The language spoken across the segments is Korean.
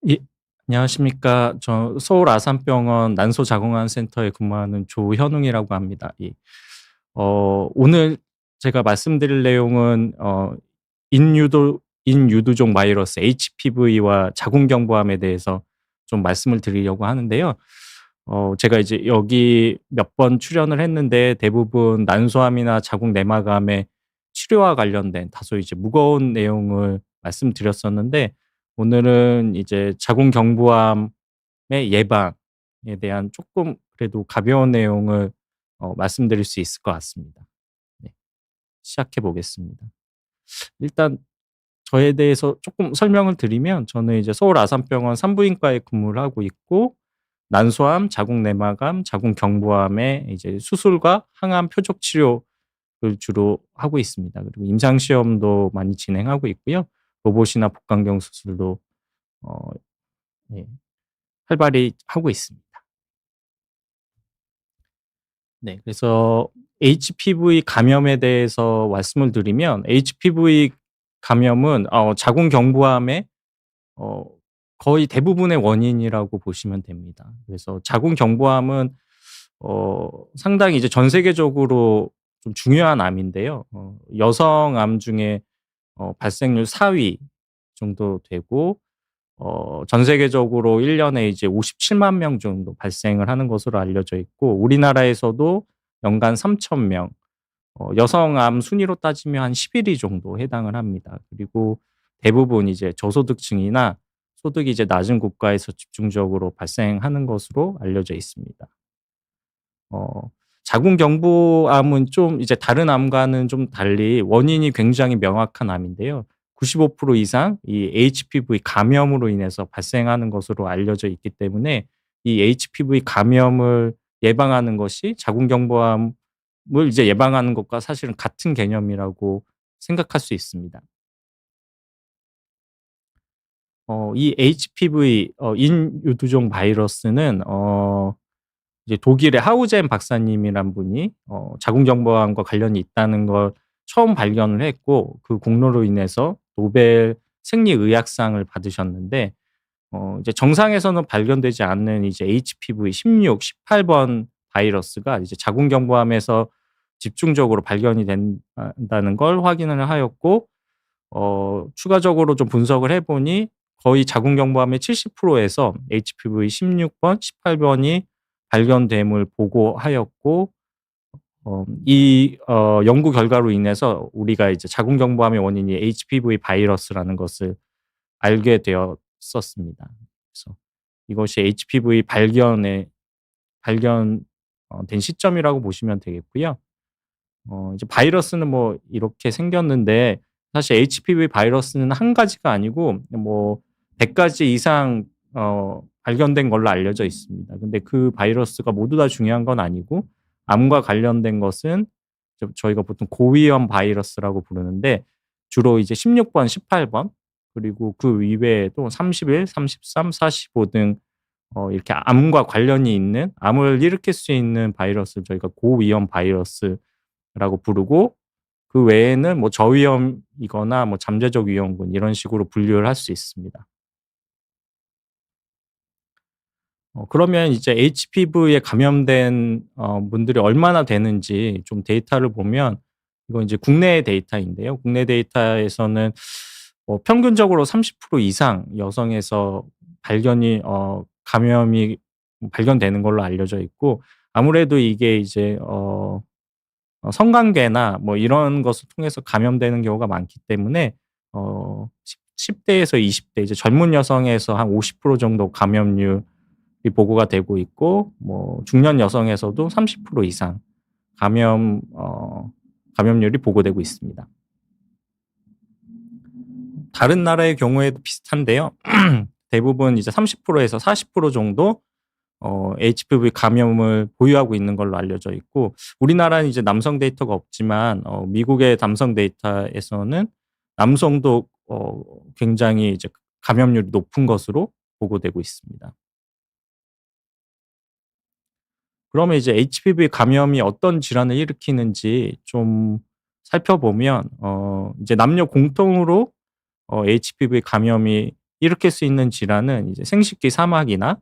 예. 안녕하십니까. 저 서울 아산병원 난소자궁암센터에 근무하는 조현웅이라고 합니다. 오늘 제가 말씀드릴 내용은 인유두종 바이러스 HPV와 자궁경부암에 대해서 좀 말씀을 드리려고 하는데요. 제가 이제 여기 몇 번 출연을 했는데 대부분 난소암이나 자궁내막암의 치료와 관련된 다소 이제 무거운 내용을 말씀드렸었는데, 오늘은 이제 자궁경부암의 예방에 대한 조금 그래도 가벼운 내용을 말씀드릴 수 있을 것 같습니다. 네. 시작해 보겠습니다. 일단 저에 대해서 조금 설명을 드리면, 저는 이제 서울 아산병원 산부인과에 근무를 하고 있고, 난소암, 자궁내막암, 자궁경부암의 이제 수술과 항암 표적 치료를 주로 하고 있습니다. 그리고 임상 시험도 많이 진행하고 있고요. 로봇이나 복강경 수술도 어 예 활발히 하고 있습니다. 네. 그래서 HPV 감염에 대해서 말씀을 드리면, HPV 감염은 자궁경부암의 어 거의 대부분의 원인이라고 보시면 됩니다. 그래서 자궁경부암은 상당히 이제 전 세계적으로 좀 중요한 암인데요. 여성 암 중에 발생률 4위 정도 되고, 전 세계적으로 1 년에 이제 57만 명 정도 발생을 하는 것으로 알려져 있고, 우리나라에서도 연간 3천 명, 여성 암 순위로 따지면 한 11위 정도 해당을 합니다. 그리고 대부분 이제 저소득층이나 소득이 이제 낮은 국가에서 집중적으로 발생하는 것으로 알려져 있습니다. 어 자궁경부암은 좀 이제 다른 암과는 좀 달리 원인이 굉장히 명확한 암인데요. 95% 이상 이 HPV 감염으로 인해서 발생하는 것으로 알려져 있기 때문에, 이 HPV 감염을 예방하는 것이 자궁경부암을 이제 예방하는 것과 사실은 같은 개념이라고 생각할 수 있습니다. 이 HPV 인유두종 바이러스는 이제 독일의 하우젠 박사님이란 분이 자궁경부암과 관련이 있다는 걸 처음 발견을 했고, 그 공로로 인해서 노벨 생리의학상을 받으셨는데, 이제 정상에서는 발견되지 않는 이제 HPV 16, 18번 바이러스가 이제 자궁경부암에서 집중적으로 발견이 된다는 걸 확인을 하였고, 추가적으로 좀 분석을 해 보니 거의 자궁경부암의 70% 에서 HPV 16번, 18번이 발견됨을 보고하였고, 연구 결과로 인해서 우리가 이제 자궁경부암의 원인이 HPV 바이러스라는 것을 알게 되었었습니다. 그래서 이것이 HPV 발견 된 시점이라고 보시면 되겠고요. 이제 바이러스는 뭐 이렇게 생겼는데, 사실 HPV 바이러스는 한 가지가 아니고 뭐 100 가지 이상 발견된 걸로 알려져 있습니다. 근데 그 바이러스가 모두 다 중요한 건 아니고, 암과 관련된 것은 저희가 보통 고위험 바이러스라고 부르는데, 주로 이제 16번, 18번, 그리고 그 이외에도 31, 33, 45 등 이렇게 암과 관련이 있는, 암을 일으킬 수 있는 바이러스를 저희가 고위험 바이러스 라고 부르고, 그 외에는 뭐 저위험이거나 뭐 잠재적 위험군 이런 식으로 분류를 할 수 있습니다. 그러면 이제 HPV에 감염된 분들이 얼마나 되는지 좀 데이터를 보면, 이건 이제 국내 데이터인데요. 국내 데이터에서는 평균적으로 30% 이상 여성에서 감염이 발견되는 걸로 알려져 있고, 아무래도 이게 이제 성관계나 뭐 이런 것을 통해서 감염되는 경우가 많기 때문에, 10 대에서 20대 이제 젊은 여성에서 한 50% 정도 감염률이 보고가 되고 있고, 뭐 중년 여성에서도 30% 이상 감염률이 보고되고 있습니다. 다른 나라의 경우에도 비슷한데요. 대부분 이제 30% 에서 40% 정도 HPV 감염을 보유하고 있는 걸로 알려져 있고, 우리나라는 이제 남성 데이터가 없지만 미국의 남성 데이터에서는 남성도 굉장히 이제 감염률이 높은 것으로 보고되고 있습니다. 그러면 이제 HPV 감염이 어떤 질환을 일으키는지 좀 살펴보면, 이제 남녀 공통으로 HPV 감염이 일으킬 수 있는 질환은 이제 생식기 사막이나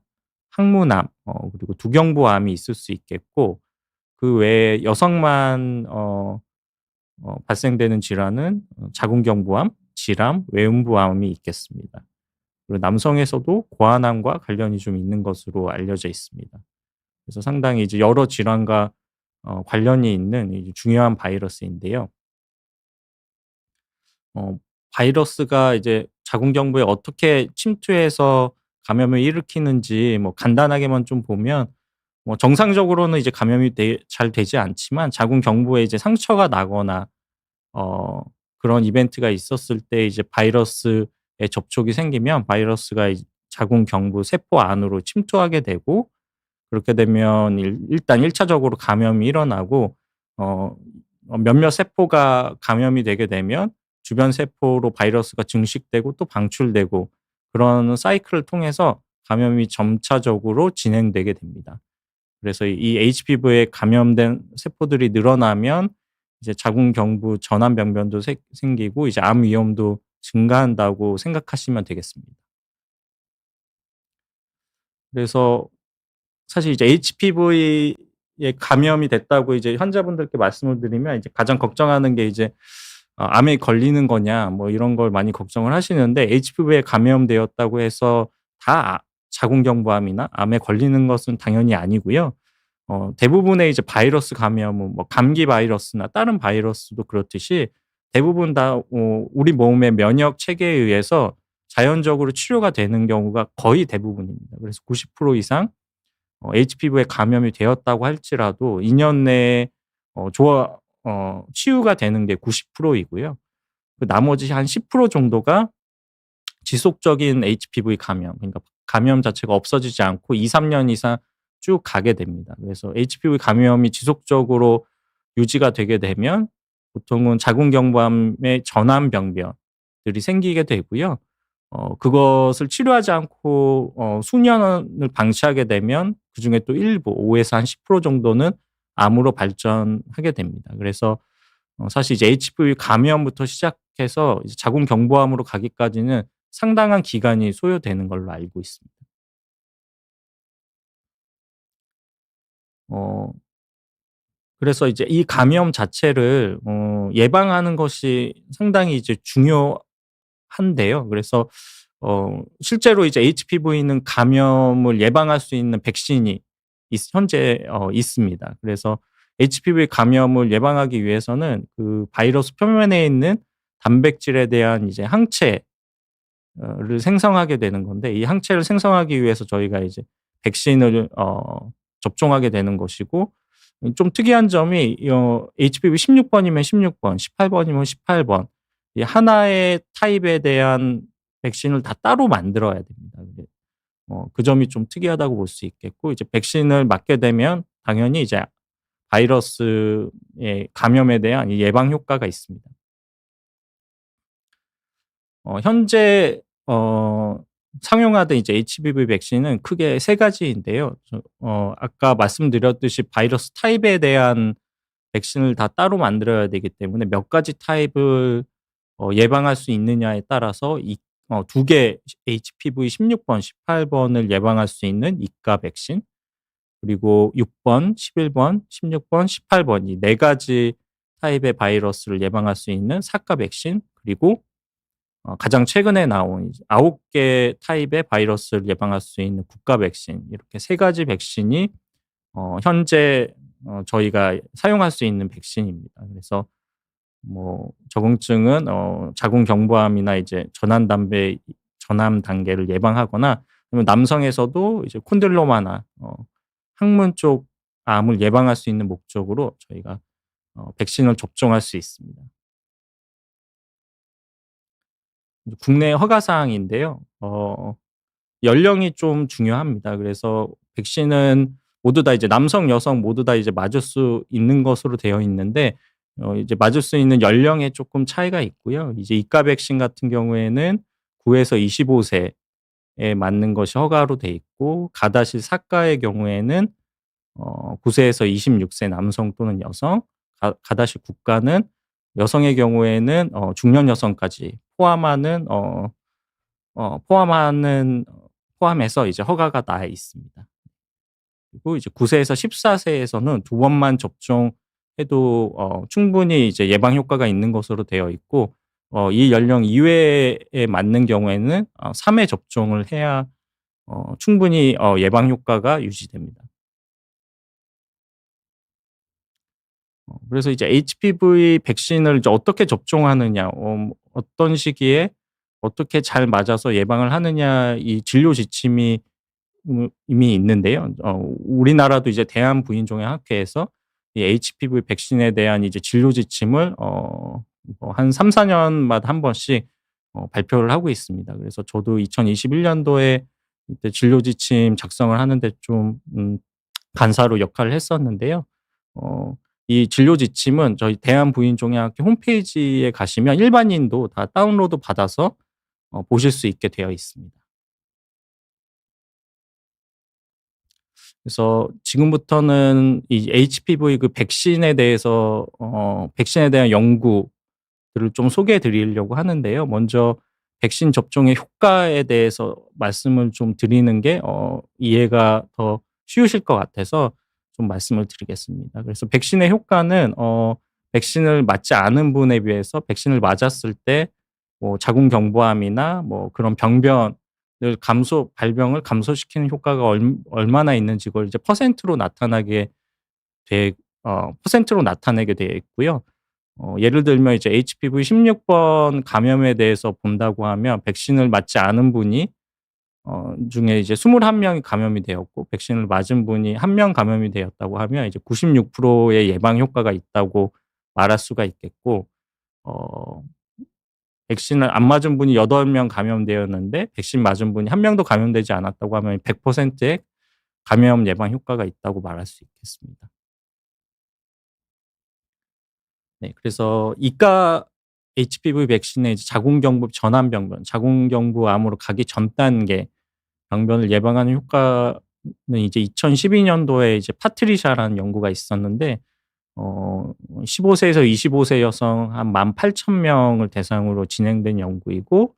항문암 그리고 두경부암이 있을 수 있겠고, 그 외에 여성만 발생되는 질환은 자궁경부암, 질암, 외음부암이 있겠습니다. 그리고 남성에서도 고환암과 관련이 좀 있는 것으로 알려져 있습니다. 그래서 상당히 이제 여러 질환과 관련이 있는 이 중요한 바이러스인데요. 어 바이러스가 이제 자궁경부에 어떻게 침투해서 감염을 일으키는지 뭐 간단하게만 좀 보면, 뭐 정상적으로는 이제 감염이 잘 되지 않지만 자궁경부에 이제 상처가 나거나 어 그런 이벤트가 있었을 때 이제 바이러스에 접촉이 생기면 바이러스가 자궁경부 세포 안으로 침투하게 되고, 그렇게 되면 일단 1 차적으로 감염이 일어나고 어 몇몇 세포가 감염이 되게 되면 주변 세포로 바이러스가 증식되고 또 방출되고, 그런 사이클을 통해서 감염이 점차적으로 진행되게 됩니다. 그래서 이 HPV에 감염된 세포들이 늘어나면 이제 자궁경부 전암병변도 생기고 이제 암 위험도 증가한다고 생각하시면 되겠습니다. 그래서 사실 이제 HPV에 감염이 됐다고 이제 환자분들께 말씀을 드리면 이제 가장 걱정하는 게 이제 '암에 걸리는 거냐.' 뭐 이런 걸 많이 걱정을 하시는데, HPV에 감염되었다고 해서 다 자궁경부암이나 암에 걸리는 것은 당연히 아니고요. 대부분의 이제 바이러스 감염은 뭐 감기 바이러스나 다른 바이러스도 그렇듯이 대부분 다 우리 몸의 면역 체계에 의해서 자연적으로 치료가 되는 경우가 거의 대부분입니다. 그래서 90% 이상 HPV에 감염이 되었다고 할지라도 2년 내에 좋아 치유가 되는 게 90% 이고요. 그 나머지 한 10% 정도가 지속적인 HPV 감염, 그러니까 감염 자체가 없어지지 않고 2-3년 이상 쭉 가게 됩니다. 그래서 HPV 감염이 지속적으로 유지가 되게 되면 보통은 자궁경부암의 전암병변들이 생기게 되고요. 그것을 치료하지 않고 수년을 방치하게 되면 그중에 또 일부 5에서 한 10% 정도는 암으로 발전하게 됩니다. 그래서 사실 이제 HPV 감염부터 시작해서 이제 자궁경부암으로 가기까지는 상당한 기간이 소요되는 걸로 알고 있습니다. 어 그래서 이제 이 감염 자체를 예방하는 것이 상당히 이제 중요한데요. 그래서 실제로 이제 HPV는 감염을 예방할 수 있는 백신이 현재 있습니다. 그래서 HPV 감염을 예방하기 위해서는 그 바이러스 표면에 있는 단백질에 대한 이제 항체 를 생성하게 되는 건데, 이 항체를 생성하기 위해서 저희가 이제 백신을 접종하게 되는 것이고, 좀 특이한 점이 HPV 16 번이면 16 번, 18 번이면 18번 이 하나의 타입에 대한 백신을 다 따로 만들어야 됩니다. 그 점이 좀 특이하다고 볼 수 있겠고, 이제 백신을 맞게 되면 당연히 이제 바이러스의 감염에 대한 이 예방 효과가 있습니다. 현재 상용화된 이제 HPV 백신은 크게 세 가지인데요. 아까 말씀드렸듯이 바이러스 타입에 대한 백신을 다 따로 만들어야 되기 때문에 몇 가지 타입을 예방할 수 있느냐에 따라서 이 2개 HPV 16 번, 18 번을 예방할 수 있는 이가 백신, 그리고 6 번, 11 번, 16 번, 18번 이 네 가지 타입의 바이러스를 예방할 수 있는 사가 백신, 그리고 가장 최근에 나온 이제 9개 타입의 바이러스를 예방할 수 있는 국가 백신, 이렇게 세 가지 백신이 현재 저희가 사용할 수 있는 백신입니다. 그래서 뭐 적응증은 자궁경부암이나 이제 전암 단계를 예방하거나, 아니면 남성에서도 이제 콘들로마나 항문 쪽 암을 예방할 수 있는 목적으로 저희가 백신을 접종할 수 있습니다. 국내 허가 사항인데요. 연령이 좀 중요합니다. 그래서 백신은 모두 다 이제 남성, 여성 모두 다 이제 맞을 수 있는 것으로 되어 있는데, 이제 맞을 수 있는 연령에 조금 차이가 있고요. 이제 이가 백신 같은 경우에는 9 에서 25 세에 맞는 것이 허가로 돼 있고, 가다실 사가의 경우에는 9 세에서 26세 남성 또는 여성, 가다실 국가는 여성의 경우에는 중년 여성까지 포함하는 포함하는 포함해서 이제 허가가 나 있습니다. 그리고 이제 9 세에서 14 세에서는 두 번만 접종해도 충분히 이제 예방 효과가 있는 것으로 되어 있고, 이 연령 이외에 맞는 경우에는 3회 접종을 해야 충분히 예방 효과가 유지됩니다. 그래서 이제 HPV 백신을 이제 어떻게 접종하느냐, 어떤 시기에 어떻게 잘 맞아서 예방을 하느냐, 이 진료 지침이 이미 있는데요. 우리나라도 이제 대한부인종의학회에서 이 HPV 백신에 대한 이제 진료 지침을 뭐한 3-4 년마다 한 번씩 발표를 하고 있습니다. 그래서 저도 2021 년도에 이때 진료 지침 작성을 하는데 좀 간사로 역할을 했었는데요. 어 이 진료 지침은 저희 대한부인종의학회 홈페이지에 가시면 일반인도 다 다운로드 받아서 보실 수 있게 되어 있습니다. 그래서 지금부터는 이 HPV 그 백신에 대해서 백신에 대한 연구들을 좀 소개해 드리려고 하는데요. 먼저 백신 접종의 효과에 대해서 말씀을 좀 드리는 게 이해가 더 쉬우실 것 같아서 좀 말씀을 드리겠습니다. 그래서 백신의 효과는 백신을 맞지 않은 분에 비해서 백신을 맞았을 때 뭐 자궁 경부암이나 뭐 그런 병변을 발병을 감소시키는 효과가 얼마나 있는지 그걸 이제 돼 퍼센트로 나타내게 되어 있고요. 예를 들면 이제 HPV 16번 감염에 대해서 본다고 하면 백신을 맞지 않은 분이 중에 이제 21 명이 감염이 되었고 백신을 맞은 분이 1명 감염이 되었다고 하면 이제 96%의 예방 효과가 있다고 말할 수가 있겠고, 어 백신을 안 맞은 분이 8명 감염되었는데 백신 맞은 분이 1 명도 감염되지 않았다고 하면 100%의 감염 예방 효과가 있다고 말할 수 있겠습니다. 네. 그래서 이가 HPV 백신의 이제 자궁경부 전암병변, 자궁경부암으로 가기 전 단계 병변을 예방하는 효과는 이제 2012 년도에 이제 파트리샤라는 연구가 있었는데, 15 세에서 25세 여성 한 18,000 명을 대상으로 진행된 연구이고,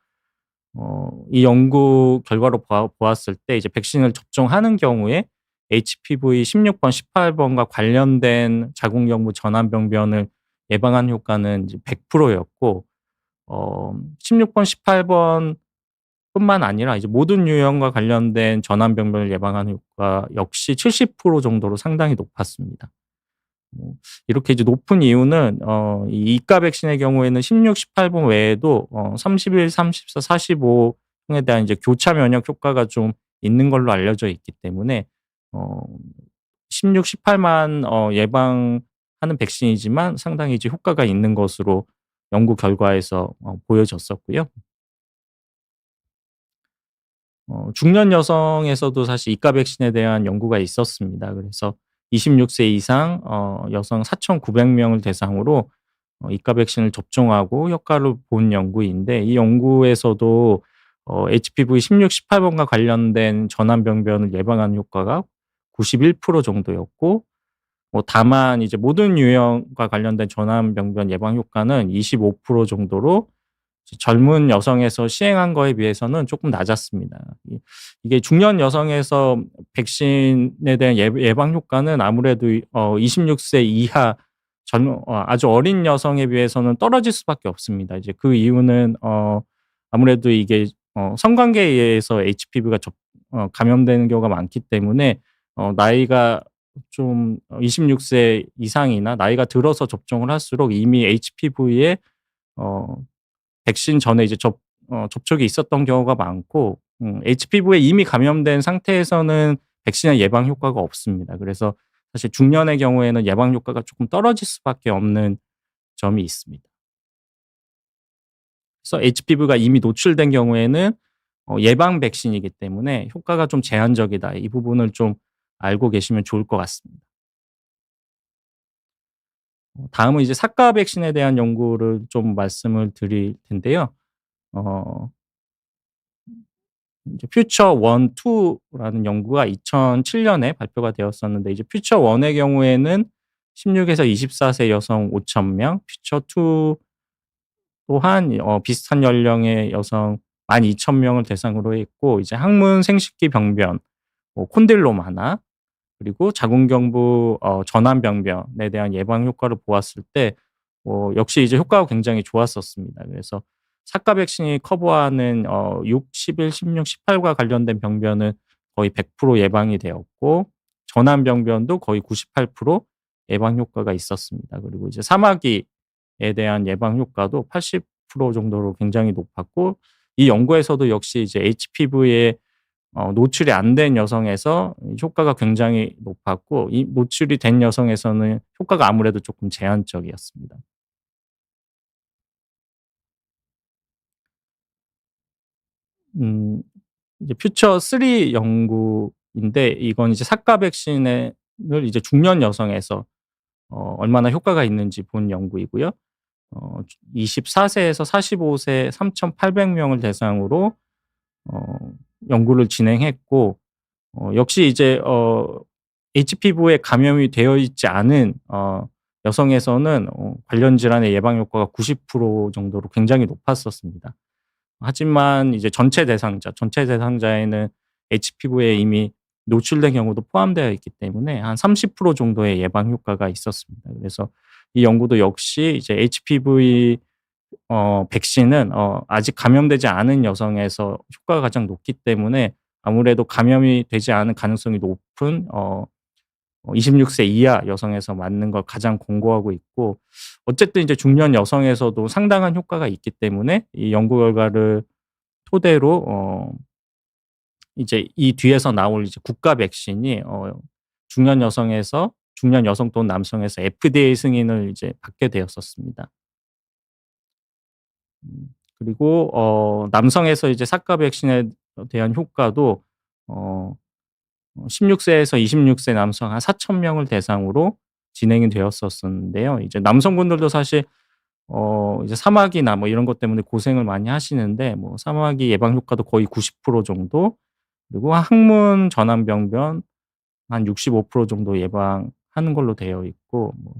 이 연구 결과로 보았을 때 이제 백신을 접종하는 경우에 HPV 16번, 18번과 관련된 자궁경부 전암병변을 예방한 효과는 이제 100% 였고, 16번, 18번 뿐만 아니라 이제 모든 유형과 관련된 전암병변을 예방하는 효과 역시 70% 정도로 상당히 높았습니다. 뭐 이렇게 이제 높은 이유는 이 이가 백신의 경우에는 16, 18번 외에도 31, 34, 45 등에 대한 이제 교차 면역 효과가 좀 있는 걸로 알려져 있기 때문에 어 16, 18만 예방하는 백신이지만 상당히 이제 효과가 있는 것으로 연구 결과에서 보여졌었고요. 중년 여성에서도 사실 이가 백신에 대한 연구가 있었습니다. 그래서 26세 이상 여성 4,900 명을 대상으로 이가 백신을 접종하고 효과를 본 연구인데, 이 연구에서도 HPV 16, 18번과 관련된 전암병변을 예방하는 효과가 91% 정도였고, 다만 이제 모든 유형과 관련된 전암병변 예방 효과는 25% 정도로 젊은 여성에서 시행한 거에 비해서는 쪼끔 낮았습니다. 이게 중년 여성에서 백신에 대한 예방 효과는 아무래도 26세 이하 아주 어린 여성에 비해서는 떨어질 수밖에 없습니다. 이제 그 이유는 아무래도 이게 성관계에 의해서 HPV가 감염되는 경우가 많기 때문에 나이가 좀 26세 이상이나 나이가 들어서 접종을 할수록 이미 HPV에 어 백신 전에 이제 접촉이 있었던 경우가 많고, HPV에 이미 감염된 상태에서는 백신의 예방 효과가 없습니다. 그래서 사실 중년의 경우에는 예방 효과가 조금 떨어질 수밖에 없는 점이 있습니다. 그래서 HPV가 이미 노출된 경우에는 예방 백신이기 때문에 효과가 좀 제한적이다. 이 부분을 좀 알고 계시면 좋을 것 같습니다. 다음은 이제 사가 백신에 대한 연구를 좀 말씀을 드릴 텐데요. 어 이제 퓨처 1, 2 라는 연구가 2007 년에 발표가 되었었는데, 이제 퓨처 1의 경우에는 16 에서 24세 여성 5,000 명, 퓨처 2 또한 비슷한 연령의 여성 12,000명을 대상으로 했고 이제 항문 생식기 병변 뭐 콘딜로마나 그리고 자궁경부 전암병변에 대한 예방 효과를 보았을 때 역시 이제 효과가 굉장히 좋았었습니다. 그래서 사카 백신이 커버하는 6, 11, 16, 18과 관련된 병변은 거의 100% 예방이 되었고 전암병변도 거의 98% 예방 효과가 있었습니다. 그리고 이제 사마귀에 대한 예방 효과도 80% 정도로 굉장히 높았고 이 연구에서도 역시 이제 HPV에 노출이 안 된 여성에서 효과가 굉장히 높았고 이 노출이 된 여성에서는 효과가 아무래도 조금 제한적이었습니다. 음 이제 퓨처 3 연구인데 이건 이제 사카 백신을 이제 중년 여성에서 얼마나 효과가 있는지 본 연구이고요. 24 세에서 45세 3,800 명을 대상으로 어 연구를 진행했고 역시 이제 HPV에 감염이 되어 있지 않은 여성에서는 관련 질환의 예방 효과가 90% 정도로 굉장히 높았었습니다. 하지만 이제 전체 대상자에는 HPV에 이미 노출된 경우도 포함되어 있기 때문에 한 30% 정도의 예방 효과가 있었습니다. 그래서 이 연구도 역시 이제 HPV 백신은 아직 감염되지 않은 여성에서 효과가 가장 높기 때문에 아무래도 감염이 되지 않은 가능성이 높은 26세 이하 여성에서 맞는 걸 가장 권고하고 있고 어쨌든 이제 중년 여성에서도 상당한 효과가 있기 때문에 이 연구 결과를 토대로 이제 이 뒤에서 나올 이제 국가 백신이 중년 여성 또는 남성에서 FDA 승인을 이제 받게 되었었습니다. 그리고 남성에서 이제 사카 백신에 대한 효과도 어 16 세에서 26세 남성 한 4천 명을 대상으로 진행이 되었었는데요. 이제 남성분들도 사실 이제 사마귀나 뭐 이런 것 때문에 고생을 많이 하시는데 뭐 사마귀 예방 효과도 거의 90% 정도 그리고 항문 전암병변 한 65% 정도 예방하는 걸로 되어 있고 뭐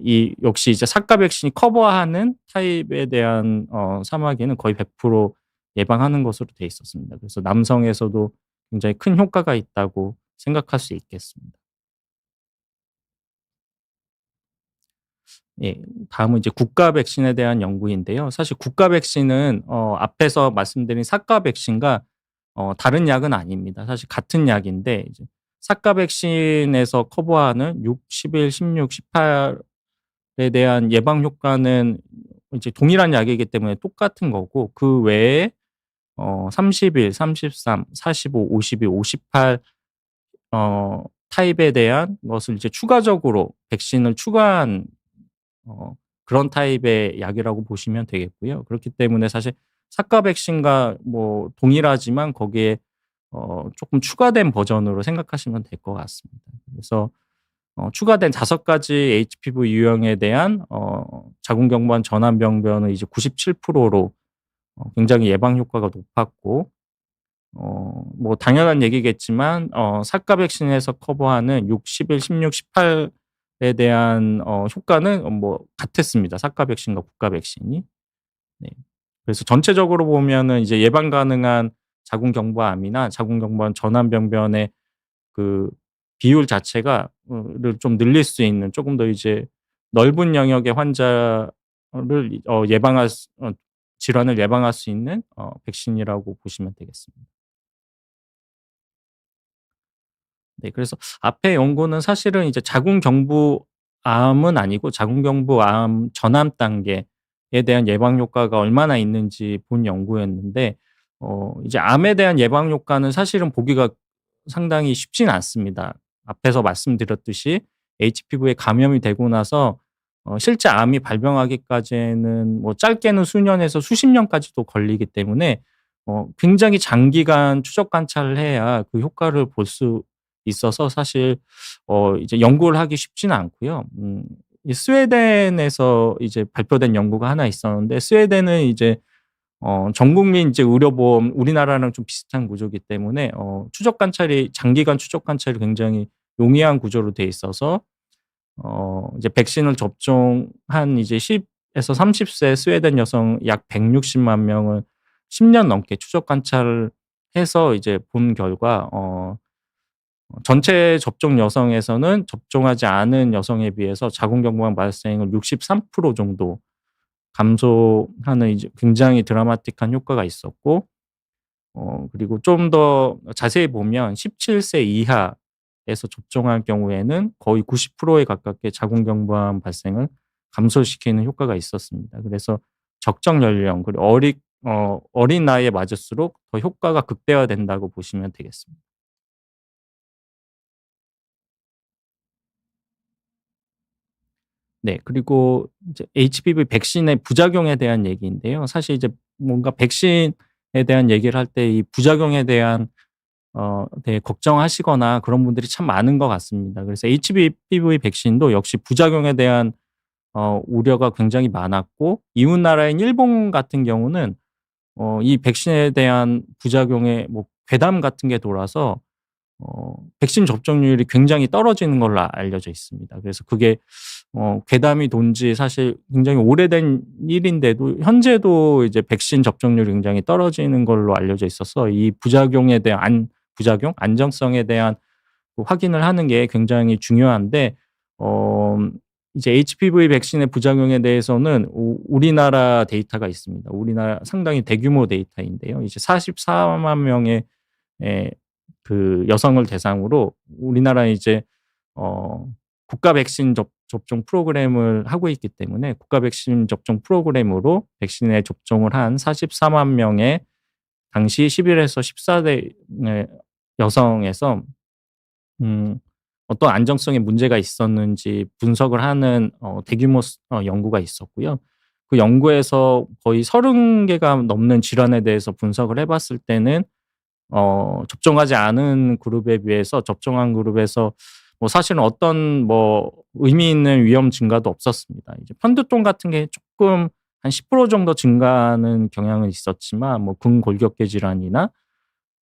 이 역시 이제 사카 백신이 커버하는 타입에 대한 사마귀는 거의 100% 예방하는 것으로 돼 있었습니다. 그래서 남성에서도 굉장히 큰 효과가 있다고 생각할 수 있겠습니다. 예. 다음은 이제 국가 백신에 대한 연구인데요. 사실 국가 백신은 앞에서 말씀드린 사카 백신과 다른 약은 아닙니다. 사실 같은 약인데 이제 사카 백신에서 커버하는 6, 11, 16, 18에 대한 예방 효과는 이제 동일한 약이기 때문에 똑같은 거고 그 외에 31, 33, 45, 52, 58 타입에 대한 것을 이제 추가적으로 백신을 추가한 어 그런 타입의 약이라고 보시면 되겠고요. 그렇기 때문에 사실 사카 백신과 뭐 동일하지만 거기에 쪼끔 추가된 버전으로 생각하시면 될 것 같습니다. 그래서 추가된 5가지 HPV 유형에 대한 자궁경부암 전암병변은 이제 97%로 굉장히 예방 효과가 높았고 뭐 당연한 얘기겠지만 사카 백신에서 커버하는 6, 11, 16, 18에 대한 효과는 뭐 같았습니다, 사카 백신과 국가 백신이. 네. 그래서 전체적으로 보면은 이제 예방 가능한 자궁경부암이나 자궁경부암 전암병변의 그 비율 자체가 를 좀 늘릴 수 있는 조금 더 이제 넓은 영역의 환자를 예방할 질환을 예방할 수 있는 백신이라고 보시면 되겠습니다. 네. 그래서 앞에 연구는 사실은 이제 자궁경부암은 아니고 자궁경부암 전암 단계에 대한 예방 효과가 얼마나 있는지 본 연구였는데 이제 암에 대한 예방 효과는 사실은 보기가 상당히 쉽지는 않습니다. 앞에서 말씀드렸듯이 HPV에 감염이 되고 나서 실제 암이 발병하기까지는 뭐 짧게는 수년에서 수십 년까지도 걸리기 때문에 굉장히 장기간 추적 관찰을 해야 그 효과를 볼 수 있어서 사실 이제 연구를 하기 쉽지는 않고요. 이 스웨덴에서 이제 발표된 연구가 하나 있었는데 스웨덴은 이제 전 국민 이제 의료보험 우리나라랑 좀 비슷한 구조이기 때문에 추적 관찰이 장기간 추적 관찰이 굉장히 용이한 구조로 돼 있어서 이제 백신을 접종한 이제 10 에서 30세 스웨덴 여성 약 160만 명을 10년 넘게 추적 관찰을 해서 이제 본 결과 전체 접종 여성에서는 접종하지 않은 여성에 비해서 자궁경부암 발생을 63% 정도 감소하는 이제 굉장히 드라마틱한 효과가 있었고, 그리고 좀 더 자세히 보면 17세 이하에서 접종할 경우에는 거의 90%에 가깝게 자궁경부암 발생을 감소시키는 효과가 있었습니다. 그래서 적정 연령 그리고 어린 나이에 맞을수록 더 효과가 극대화된다고 보시면 되겠습니다. 네. 그리고 이제 HPV 백신의 부작용에 대한 얘기인데요. 사실 이제 뭔가 백신에 대한 얘기를 할 때 이 부작용에 대한 되게 걱정하시거나 그런 분들이 참 많은 것 같습니다. 그래서 HPV 백신도 역시 부작용에 대한 우려가 굉장히 많았고, 이웃 나라인 일본 같은 경우는 이 백신에 대한 부작용에 뭐 괴담 같은 게 돌아서 백신 접종률이 굉장히 떨어지는 걸로 알려져 있습니다. 그래서 그게 괴담이 돈지 사실 굉장히 오래된 일인데도 현재도 이제 백신 접종률이 굉장히 떨어지는 걸로 알려져 있어서 이 부작용에 대한 안정성에 대한 그 확인을 하는 게 굉장히 중요한데, 어 이제 HPV 백신의 부작용에 대해서는 우리나라 데이터가 있습니다. 우리나라 상당히 대규모 데이터인데요. 이제 44만 명의 예 그 여성을 대상으로 우리나라는 이제 어 국가 백신 접종 프로그램을 하고 있기 때문에, 국가 백신 접종 프로그램으로 백신에 접종을 한 44만 명의 당시 11에서 14대 여성에서 음 어떤 안정성에 문제가 있었는지 분석을 하는 대규모 연구가 있었고요. 그 연구에서 거의 30 개가 넘는 질환에 대해서 분석을 해 봤을 때는 접종하지 않은 그룹에 비해서 접종한 그룹에서 뭐 사실은 어떤 뭐 의미 있는 위험 증가도 없었습니다. 이제 편두통 같은 게 쪼끔 한 10% 정도 증가하는 경향은 있었지만, 뭐 근골격계 질환이나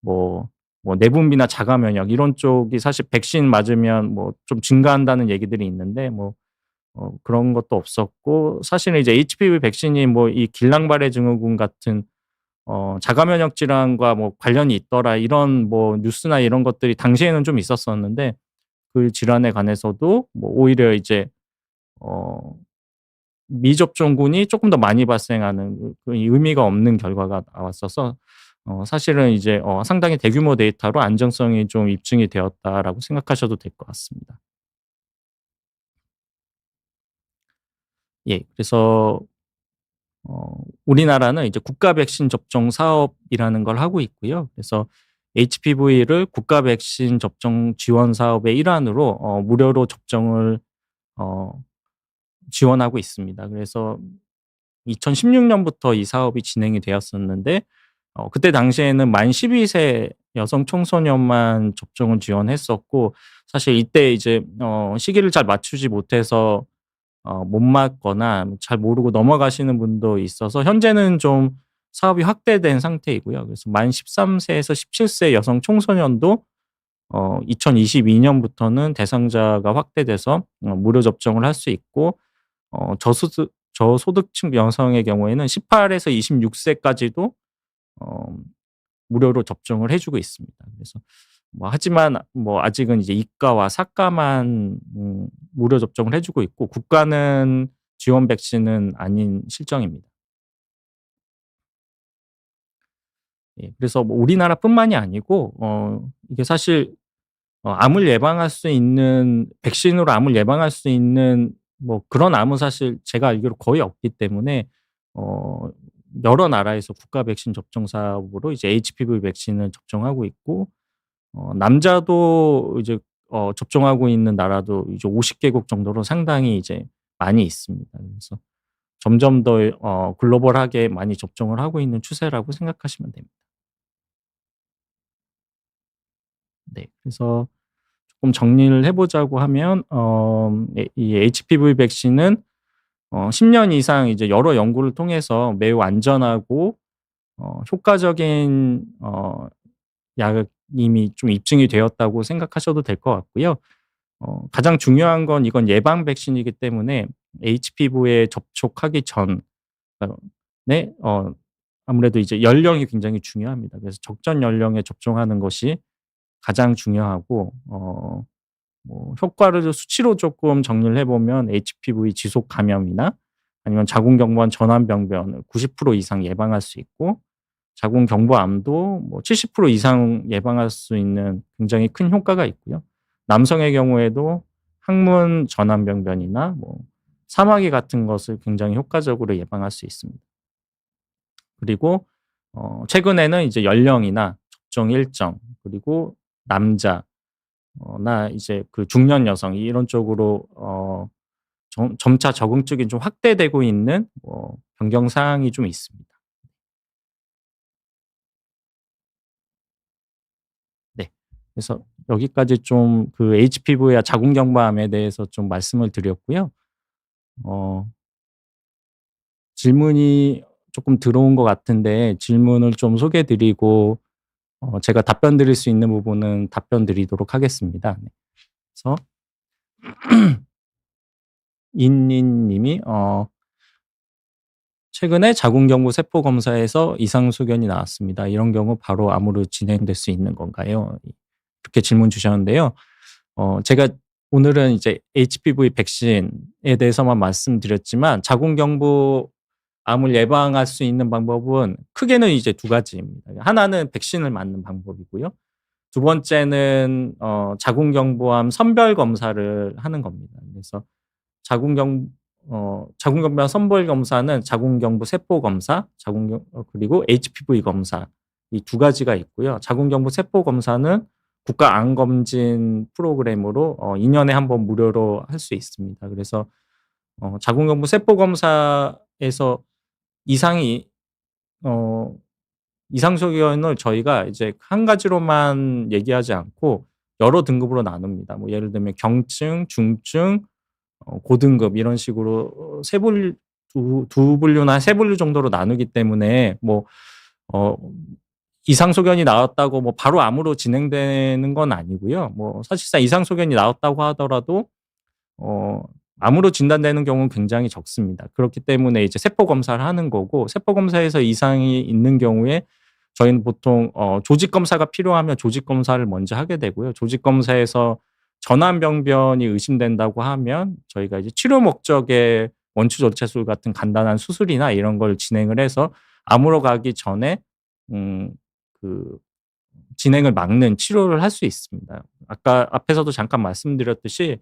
뭐 내분비나 자가 면역 이런 쪽이 사실 백신 맞으면 뭐 좀 증가한다는 얘기들이 있는데, 뭐 그런 것도 없었고, 사실은 이제 HPV 백신이 뭐 이 길랑발해 증후군 같은 자가 면역 질환과 뭐 관련이 있더라 이런 뭐 뉴스나 이런 것들이 당시에는 좀 있었었는데, 그 질환에 관해서도 뭐 오히려 이제 어 미접종군이 쪼끔 더 많이 발생하는 그 의미가 없는 결과가 나왔어서 사실은 이제 상당히 대규모 데이터로 안정성이 좀 입증이 되었다라고 생각하셔도 될 것 같습니다. 예. 그래서 우리나라는 이제 국가 백신 접종 사업이라는 걸 하고 있고요. 그래서 HPV를 국가 백신 접종 지원 사업의 일환으로 무료로 접종을 어 지원하고 있습니다. 그래서 2016 년부터 이 사업이 진행이 되었었는데, 그때 당시에는 만 12세 여성 청소년만 접종을 지원했었고, 사실 이때 이제 시기를 잘 맞추지 못해서 못 맞거나 잘 모르고 넘어가시는 분도 있어서 현재는 좀 사업이 확대된 상태이고요. 그래서 만 13 세에서 17세 여성 청소년도 2022 년부터는 대상자가 확대돼서 무료 접종을 할 수 있고, 저소득층 여성의 경우에는 18에서 26 세까지도 어 무료로 접종을 해 주고 있습니다. 그래서 뭐 하지만 뭐 아직은 이제 이과와 사과만 무료 접종을 해 주고 있고, 국가는 지원 백신은 아닌 실정입니다. 예. 그래서 뭐 우리나라뿐만이 아니고 이게 사실 암을 예방할 수 있는 백신으로 암을 예방할 수 있는 뭐 그런 암은 사실 제가 알기로 거의 없기 때문에 어 여러 나라에서 국가 백신 접종 사업으로 이제 HPV 백신을 접종하고 있고, 남자도 이제 접종하고 있는 나라도 이제 50 개국 정도로 상당히 이제 많이 있습니다. 그래서 점점 더 글로벌하게 많이 접종을 하고 있는 추세라고 생각하시면 됩니다. 네. 그래서 조금 정리를 해 보자고 하면 이 HPV 백신은 10년 이상 이제 여러 연구를 통해서 매우 안전하고 효과적인 약이 이미 좀 입증이 되었다고 생각하셔도 될 것 같고요. 가장 중요한 건 이건 예방 백신이기 때문에 HPV에 접촉하기 전에 아무래도 이제 연령이 굉장히 중요합니다. 그래서 적정 연령에 접종하는 것이 가장 중요하고 뭐 효과를 수치로 조금 정리를 해 보면 HPV 지속 감염이나 아니면 자궁경부암 전환병변을 90% 이상 예방할 수 있고 자궁경부암도 뭐 70% 이상 예방할 수 있는 굉장히 큰 효과가 있고요. 남성의 경우에도 항문 전환병변이나 뭐 사마귀 같은 것을 굉장히 효과적으로 예방할 수 있습니다. 그리고 최근에는 이제 연령이나 접종 일정 그리고 남자 나 이제 그 중년 여성 이런 쪽으로 점차 적응증이 좀 확대되고 있는 변경 사항이 좀 있습니다. 네. 그래서 여기까지 좀 그 HPV와 자궁경부암에 대해서 좀 말씀을 드렸고요. 어 질문이 조금 들어온 것 같은데 질문을 좀 소개해 드리고 제가 답변 드릴 수 있는 부분은 답변 드리도록 하겠습니다. 네. 그래서 인닌 님이 "최근에 자궁경부 세포 검사에서 이상 소견이 나왔습니다. 이런 경우 바로 암으로 진행될 수 있는 건가요?" 이렇게 질문 주셨는데요. 제가 오늘은 이제 HPV 백신에 대해서만 말씀드렸지만 자궁경부 암을 예방할 수 있는 방법은 크게는 이제 두 가지입니다. 하나는 백신을 맞는 방법이고요. 두 번째는 자궁경부암 선별 검사를 하는 겁니다. 그래서 자궁경 자궁경부암 선별 검사는 자궁경부 세포 검사, 그리고 HPV 검사 이 두 가지가 있고요. 자궁경부 세포 검사는 국가 암 검진 프로그램으로 2 년에 한 번 무료로 할 수 있습니다. 그래서 자궁경부 세포 검사에서 이상이 어 이상 소견을 저희가 이제 한 가지로만 얘기하지 않고 여러 등급으로 나눕니다. 뭐 예를 들면 경증, 중증, 고등급 이런 식으로 세 분류 두 분류나 세 분류 정도로 나누기 때문에 뭐 어 이상 소견이 나왔다고 뭐 바로 암으로 진행되는 건 아니고요. 뭐 사실상 이상 소견이 나왔다고 하더라도 어 암으로 진단되는 경우는 굉장히 적습니다. 그렇기 때문에 이제 세포 검사를 하는 거고 세포 검사에서 이상이 있는 경우에 저희는 보통 조직 검사가 필요하면 조직 검사를 먼저 하게 되고요. 조직 검사에서 전환병변이 의심된다고 하면 저희가 이제 치료 목적의 원추 조체술 같은 간단한 수술이나 이런 걸 진행을 해서 암으로 가기 전에 음 그 진행을 막는 치료를 할 수 있습니다. 아까 앞에서도 잠깐 말씀드렸듯이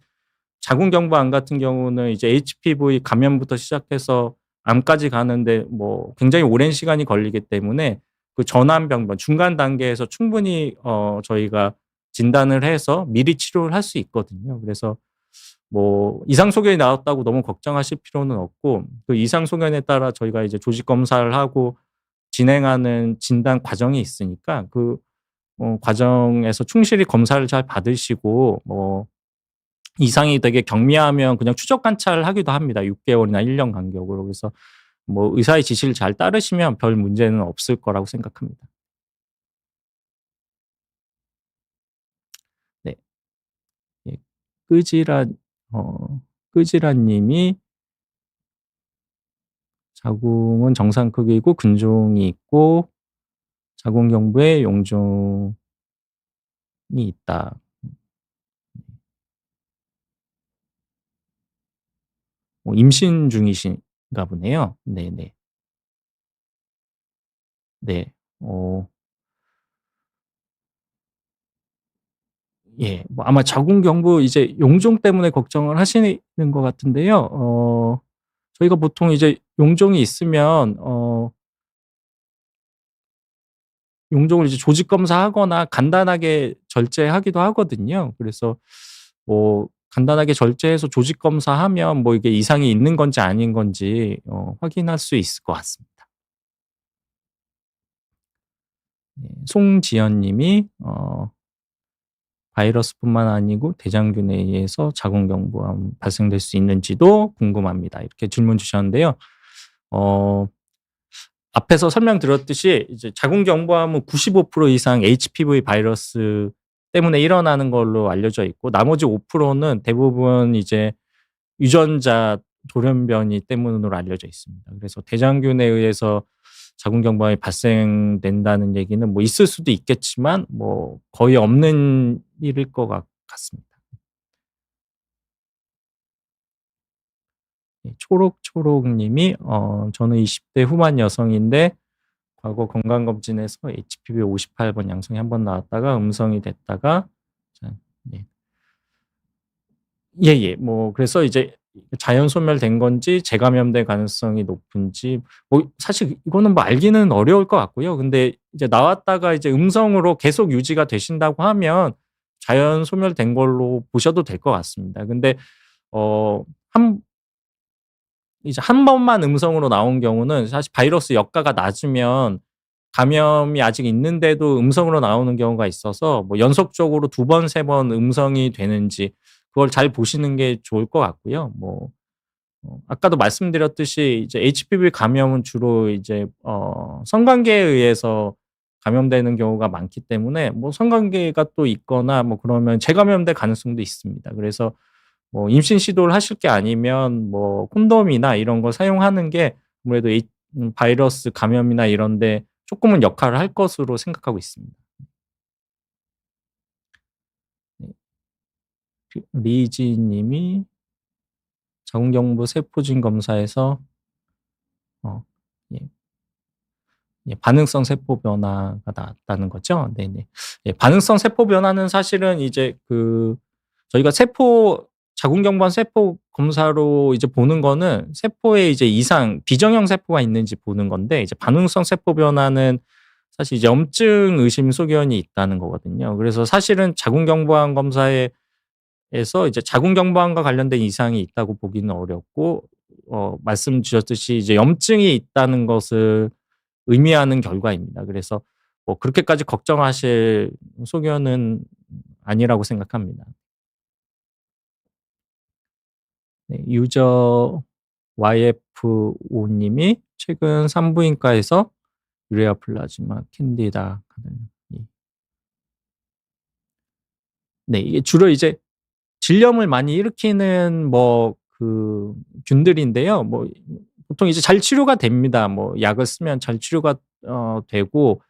자궁경부암 같은 경우는 이제 HPV 감염부터 시작해서 암까지 가는데 뭐 굉장히 오랜 시간이 걸리기 때문에 그 전환병변 중간 단계에서 충분히 저희가 진단을 해서 미리 치료를 할 수 있거든요. 그래서 뭐 이상 소견이 나왔다고 너무 걱정하실 필요는 없고 그 이상 소견에 따라 저희가 이제 조직 검사를 하고 진행하는 진단 과정이 있으니까 그 과정에서 충실히 검사를 잘 받으시고 뭐 이상이 되게 경미하면 그냥 추적 관찰을 하기도 합니다. 6 개월이나 1년 간격으로. 그래서 뭐 의사의 지시를 잘 따르시면 별 문제는 없을 거라고 생각합니다. 네. 예. 끄지란 끄지란 님이 "자궁은 정상 크기이고 근종이 있고 자궁경부에 용종이 있다." 임신 중이신가 보네요. 네네. 네. 어 예. 뭐 아마 자궁경부 이제 용종 때문에 걱정을 하시는 것 같은데요. 저희가 보통 이제 용종이 있으면 용종을 이제 조직 검사하거나 간단하게 절제하기도 하거든요. 그래서 뭐 간단하게 절제해서 조직 검사하면 뭐 이게 이상이 있는 건지 아닌 건지 확인할 수 있을 것 같습니다. 네. 송지연 님이 "바이러스뿐만 아니고 대장균에 의해서 자궁경부암 발생될 수 있는지도 궁금합니다." 이렇게 질문 주셨는데요. 어 앞에서 설명드렸듯이 이제 자궁경부암은 95% 이상 HPV 바이러스 때문에 일어나는 걸로 알려져 있고 나머지 5%는 대부분 이제 유전자 돌연변이 때문으로 알려져 있습니다. 그래서 대장균에 의해서 자궁경부암이 발생된다는 얘기는 뭐 있을 수도 있겠지만 뭐 거의 없는 일일 것 같습니다. 예, 초록초록 님이 "저는 20대 후반 여성인데 과거 건강검진에서 HPV 58번 양성이 한 번 나왔다가 음성이 됐다가" 자, 네. 예예. 뭐 그래서 이제 자연 소멸된 건지 재감염될 가능성이 높은지 뭐 사실 이거는 뭐 알기는 어려울 것 같고요. 근데 이제 나왔다가 이제 음성으로 계속 유지가 되신다고 하면 자연 소멸된 걸로 보셔도 될 것 같습니다. 근데 한 이제 한 번만 음성으로 나온 경우는 사실 바이러스 역가가 낮으면 감염이 아직 있는데도 음성으로 나오는 경우가 있어서 뭐 연속적으로 2 번, 3번 음성이 되는지 그걸 잘 보시는 게 좋을 것 같고요. 뭐 아까도 말씀드렸듯이 이제 HPV 감염은 주로 이제 성관계에 의해서 감염되는 경우가 많기 때문에 뭐 성관계가 또 있거나 뭐 그러면 재감염될 가능성도 있습니다. 그래서 뭐 임신 시도를 하실 게 아니면 뭐 콘돔이나 이런 걸 사용하는 게 아무래도 바이러스 감염이나 이런 데 쪼끔은 역할을 할 것으로 생각하고 있습니다. 네. 리지 님이 자궁경부 세포진 검사에서 어 예. 예, 반응성 세포 변화가 나왔다는 거죠? 네네. 예, 반응성 세포 변화는 사실은 이제 저희가 자궁경부암 세포 검사로 이제 보는 거는 세포에 이제 이상 비정형 세포가 있는지 보는 건데, 이제 반응성 세포 변화는 사실 이제 염증 의심 소견이 있다는 거거든요. 그래서 사실은 자궁경부암 검사에서 이제 자궁경부암과 관련된 이상이 있다고 보기는 어렵고, 말씀 주셨듯이 이제 염증이 있다는 것을 의미하는 결과입니다. 그래서 뭐 그렇게까지 걱정하실 소견은 아니라고 생각합니다. 네, 유저 YF5 님이 "최근 산부인과에서 유레아 플라즈마 캔디다." 이 네, 이게 주로 이제 질염을 많이 일으키는 뭐 균들인데요. 뭐 보통 이제 잘 치료가 됩니다. 뭐 약을 쓰면 잘 치료가 되고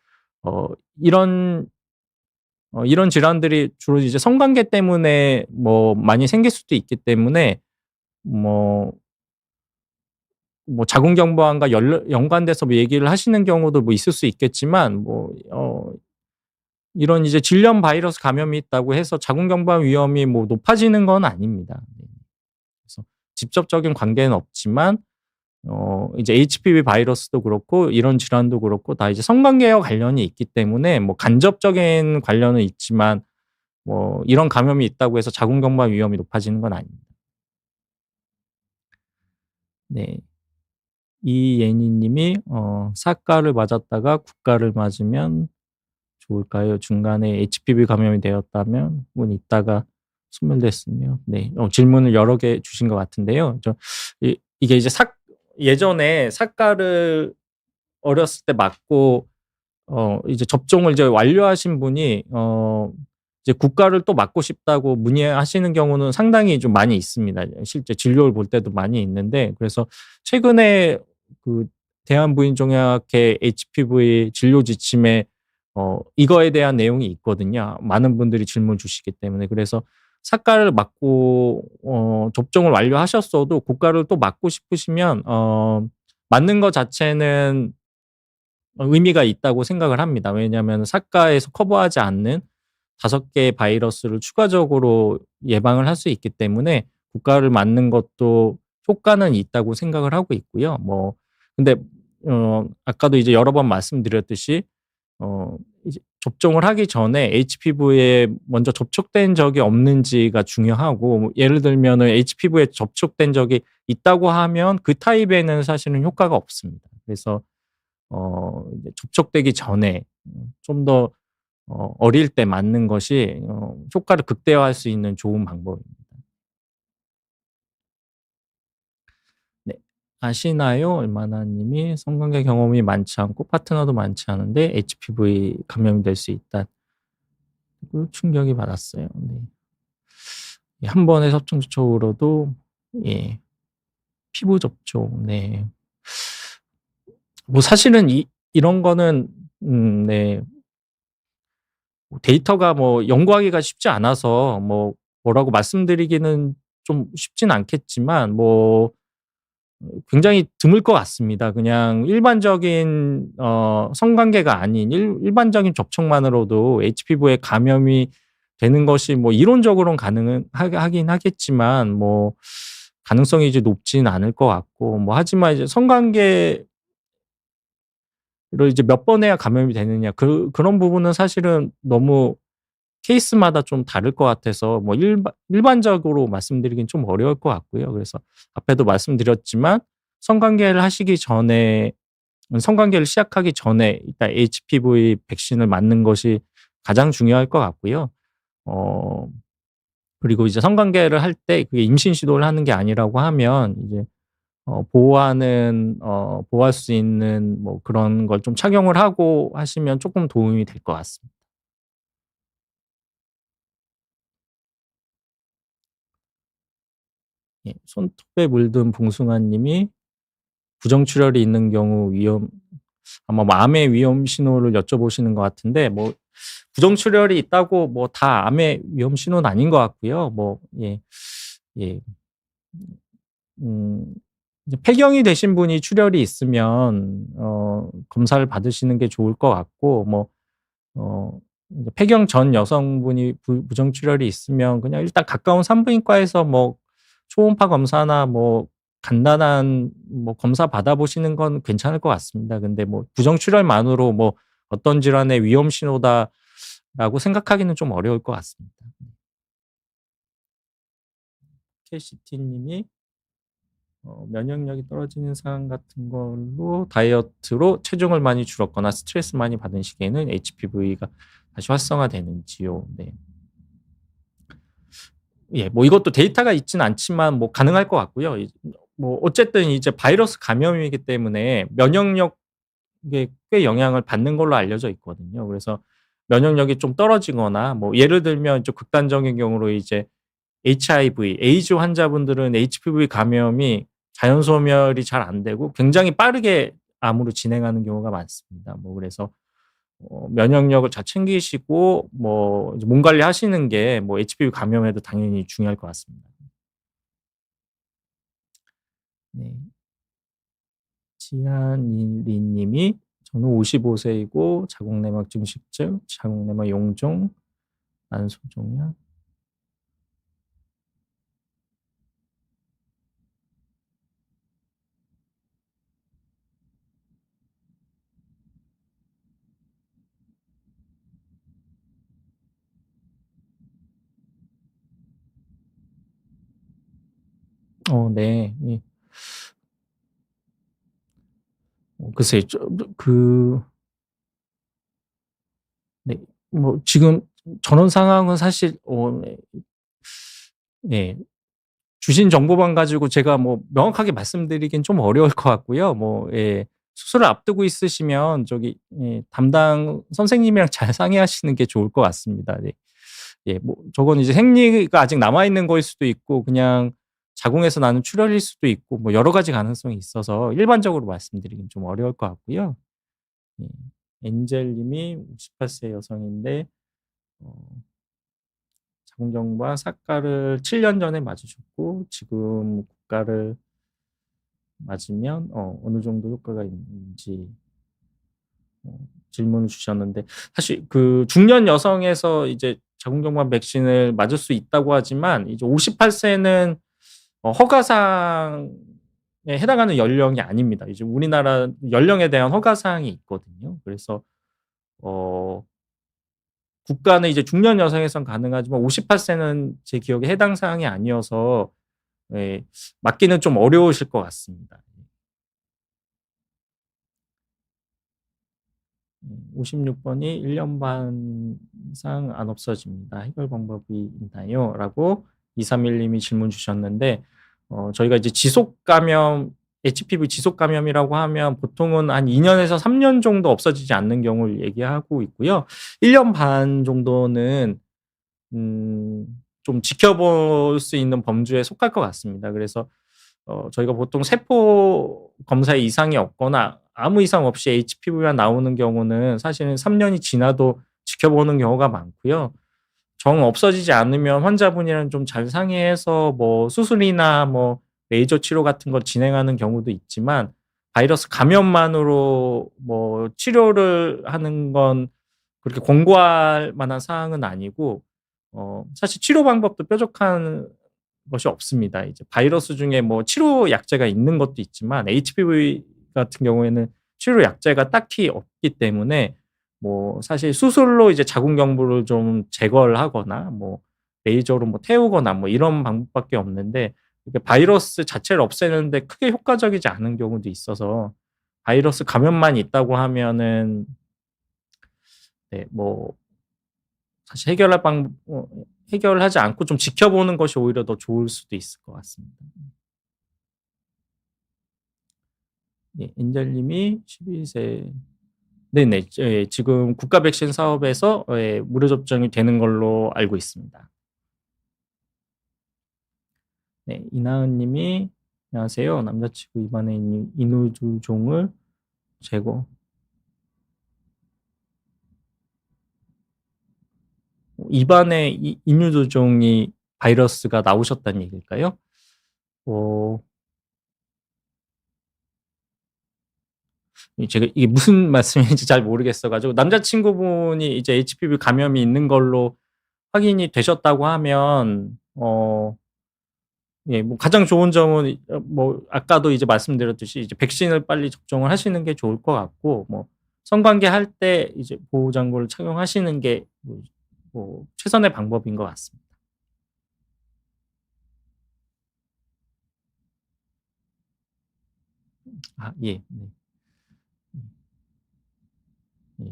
어 이런 이런 질환들이 주로 이제 성관계 때문에 뭐 많이 생길 수도 있기 때문에 뭐 자궁경부암과 연관돼서 뭐 얘기를 하시는 경우도 뭐 있을 수 있겠지만, 이런 이제 질염 바이러스 감염이 있다고 해서 자궁경부암 위험이 뭐 높아지는 건 아닙니다. 네. 그래서 직접적인 관계는 없지만 이제 HPV 바이러스도 그렇고 이런 질환도 그렇고 다 이제 성관계와 관련이 있기 때문에 뭐 간접적인 관련은 있지만 뭐 이런 감염이 있다고 해서 자궁경부암 위험이 높아지는 건 아닙니다. 네. 이예니 님이 "사과를 맞았다가 국가를 맞으면 좋을까요? 중간에 HPV 감염이 되었다면 혹은 있다가 소멸됐으며." 네. 질문을 여러 개 주신 것 같은데요. 이게 이제 예전에 사과를 어렸을 때 맞고 이제 접종을 이제 완료하신 분이 이제 국가를 또 맞고 싶다고 문의하시는 경우는 상당히 좀 많이 있습니다. 실제 진료를 볼 때도 많이 있는데, 그래서 최근에 그 대한부인종약회 HPV 진료 지침에 이거에 대한 내용이 있거든요. 많은 분들이 질문 주시기 때문에. 그래서 사과를 맞고 접종을 완료하셨어도 국가를 또 맞고 싶으시면 맞는 것 자체는 의미가 있다고 생각을 합니다. 왜냐하면 사과에서 커버하지 않는 5 개의 바이러스를 추가적으로 예방을 할 수 있기 때문에 국가를 맞는 것도 효과는 있다고 생각을 하고 있고요. 뭐 근데 아까도 이제 여러 번 말씀드렸듯이 이제 접종을 하기 전에 HPV에 먼저 접촉된 적이 없는지가 중요하고, 뭐 예를 들면은 HPV에 접촉된 적이 있다고 하면 그 타입에는 사실은 효과가 없습니다. 그래서 이제 접촉되기 전에 좀 더 어릴 때 맞는 것이 효과를 극대화할 수 있는 좋은 방법입니다. 네. "아시나요? 얼마나 님이 성관계 경험이 많지 않고 파트너도 많지 않은데 HPV 감염이 될 수 있다고 충격이 받았어요." 네. 예, 한 번의 접촉 조로도 예, 피부 접촉, 네. 뭐 사실은 이런 거는 네. 뭐 데이터가 뭐 연구하기가 쉽지 않아서 뭐라고 말씀드리기는 좀 쉽진 않겠지만 굉장히 드물 것 같습니다. 그냥 일반적인 성관계가 아닌 일반적인 접촉만으로도 HPV에 감염이 되는 것이 뭐 이론적으로는 가능은 하긴 하겠지만 가능성이 이제 높지는 않을 것 같고 하지만 이제 성관계를 이제 몇 번 해야 감염이 되느냐 그런 부분은 사실은 너무 케이스마다 좀 다를 것 같아서 일반적으로 말씀드리긴 좀 어려울 것 같고요. 그래서 앞에도 말씀드렸지만 성관계를 하시기 전에 성관계를 시작하기 전에 일단 HPV 백신을 맞는 것이 가장 중요할 것 같고요. 어 그리고 이제 성관계를 할 때 그게 임신 시도를 하는 게 아니라고 하면 이제 보호할 수 있는 그런 걸 좀 착용을 하고 하시면 쪼끔 도움이 될 것 같습니다. 예. 손톱에 물든 봉숭아 님이 부정 출혈이 있는 경우 아마 암의 위험 신호를 여쭤보시는 것 같은데 부정 출혈이 있다고 다 암의 위험 신호는 아닌 것 같고요. 예. 예. 음 이제 폐경이 되신 분이 출혈이 있으면 검사를 받으시는 게 좋을 것 같고 어 이제 폐경 전 여성분이 부정 출혈이 있으면 그냥 일단 가까운 산부인과에서 초음파 검사나 간단한 검사 받아보시는 건 괜찮을 것 같습니다. 근데 부정 출혈만으로 '어떤 질환의 위험 신호다.'라고 생각하기는 좀 어려울 것 같습니다. KCT 님이 면역력이 떨어지는 상황 같은 걸로 다이어트로 체중을 많이 줄었거나 스트레스 많이 받은 시기에는 HPV가 다시 활성화되는지요? 네. 예. 이것도 데이터가 있진 않지만 가능할 것 같고요. 어쨌든 이제 바이러스 감염이기 때문에 면역력에 꽤 영향을 받는 걸로 알려져 있거든요. 그래서 면역력이 좀 떨어지거나 예를 들면 좀 극단적인 경우로 이제 HIV, 에이즈 환자분들은 HPV 감염이 자연 소멸이 잘 안 되고 굉장히 빠르게 암으로 진행하는 경우가 많습니다. 그래서 면역력을 잘 챙기시고 이제 몸 관리하시는 게 HPV 감염에도 당연히 중요할 것 같습니다. 네. 지한리 님이 "저는 55 세이고 자궁내막 증식증, 자궁내막 용종, 난소종양." 네. 예. 글쎄요. 네. 지금 전원 상황은 사실 예. 주신 정보만 가지고 제가 명확하게 말씀드리긴 좀 어려울 것 같고요. 예. 수술을 앞두고 있으시면 담당 선생님이랑 잘 상의하시는 게 좋을 것 같습니다. 네. 예. 저건 이제 생리가 아직 남아 있는 거일 수도 있고 그냥 자궁에서 나는 출혈일 수도 있고 여러 가지 가능성이 있어서 일반적으로 말씀드리긴 좀 어려울 것 같고요. 예. 엔젤 님이 58세 여성인데 어 자궁경부와 삭가를 7년 전에 맞으셨고 지금 국가를 맞으면 어느 정도 효과가 있는지 질문을 주셨는데 사실 그 중년 여성에서 이제 자궁경부암 백신을 맞을 수 있다고 하지만 이제 58 세는 허가사항에 해당하는 연령이 아닙니다. 이제 우리나라 연령에 대한 허가 사항이 있거든요. 그래서 어 국가는 이제 중년 여성에선 가능하지만 58 세는 제 기억에 해당 사항이 아니어서 예 맞기는 좀 어려우실 것 같습니다. 56 번이 "1년 반 이상 안 없어집니다. 해결 방법이 있나요?"라고 231 님이 질문 주셨는데 저희가 이제 지속 감염 HPV 지속 감염이라고 하면 보통은 한 2 년에서 3년 정도 없어지지 않는 경우를 얘기하고 있고요. 1년 반 정도는 음 좀 지켜볼 수 있는 범주에 속할 것 같습니다. 그래서 저희가 보통 세포 검사에 이상이 없거나 아무 이상 없이 HPV만 나오는 경우는 사실은 3 년이 지나도 지켜보는 경우가 많고요. 정 없어지지 않으면 환자분이랑 좀 잘 상의해서 뭐 수술이나 뭐 레이저 치료 같은 걸 진행하는 경우도 있지만, 바이러스 감염만으로 뭐 치료를 하는 건 그렇게 권고할 만한 사항은 아니고, 사실 치료 방법도 뾰족한 것이 없습니다. 이제 바이러스 중에 뭐 치료 약제가 있는 것도 있지만 HPV 같은 경우에는 치료 약제가 딱히 없기 때문에, 뭐 사실 수술로 이제 자궁 경부를 좀 제거를 하거나 뭐 레이저로 뭐 태우거나 뭐 이런 방법밖에 없는데, 이게 바이러스 자체를 없애는 데 크게 효과적이지 않은 경우도 있어서, 바이러스 감염만 있다고 하면은 네 뭐 사실 해결하지 않고 좀 지켜보는 것이 오히려 더 좋을 수도 있을 것 같습니다. 예. 엔젤 님이 12세. 네네. 예, 지금 국가 백신 사업에서 무료 접종이 되는 걸로 알고 있습니다. 네. 이나은 님이 "안녕하세요. 남자친구 입안에 있는 이누주종을 제거." 입안에 이 이누주종이 바이러스가 나오셨다는 얘기일까요? 어 제가 이게 무슨 말씀인지 잘 모르겠어 가지고, 남자친구분이 이제 HPV 감염이 있는 걸로 확인이 되셨다고 하면 예 뭐 가장 좋은 점은 뭐 아까도 이제 말씀드렸듯이 이제 백신을 빨리 접종을 하시는 게 좋을 것 같고, 뭐 성관계할 때 이제 보호 장구를 착용하시는 게 뭐 최선의 방법인 것 같습니다. 아 예. 네. 예.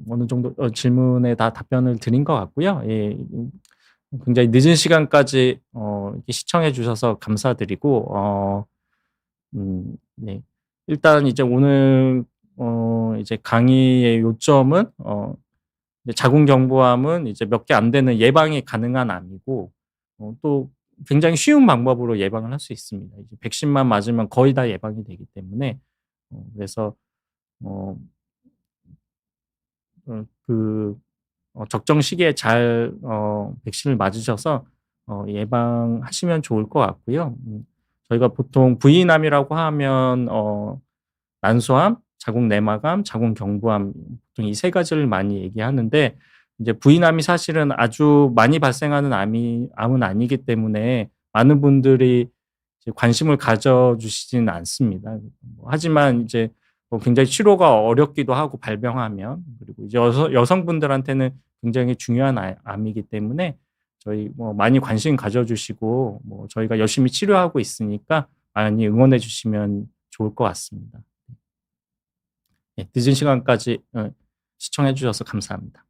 어느 정도 질문에 다 답변을 드린 것 같고요. 예. 굉장히 늦은 시간까지 이렇게 시청해 주셔서 감사드리고, 네. 일단 이제 오늘 이제 강의의 요점은 이제 자궁경부암은 이제 몇 개 안 되는 예방이 가능한 암이고, 또 굉장히 쉬운 방법으로 예방을 할 수 있습니다. 이제 백신만 맞으면 거의 다 예방이 되기 때문에, 그래서 어 그 적정 시기에 잘 백신을 맞으셔서 예방하시면 좋을 것 같고요. 저희가 보통 부인암이라고 하면 난소암, 자궁내막암, 자궁경부암, 보통 이 세 가지를 많이 얘기하는데, 이제 부인암이 사실은 아주 많이 발생하는 암은 아니기 때문에 많은 분들이 이제 관심을 가져 주시지는 않습니다. 하지만 이제 뭐 굉장히 치료가 어렵기도 하고 발병하면, 그리고 이제 여성분들한테는 굉장히 중요한 암이기 때문에 저희 뭐 많이 관심 가져 주시고, 뭐 저희가 열심히 치료하고 있으니까 많이 응원해 주시면 좋을 것 같습니다. 예, 늦은 시간까지 시청해 주셔서 감사합니다.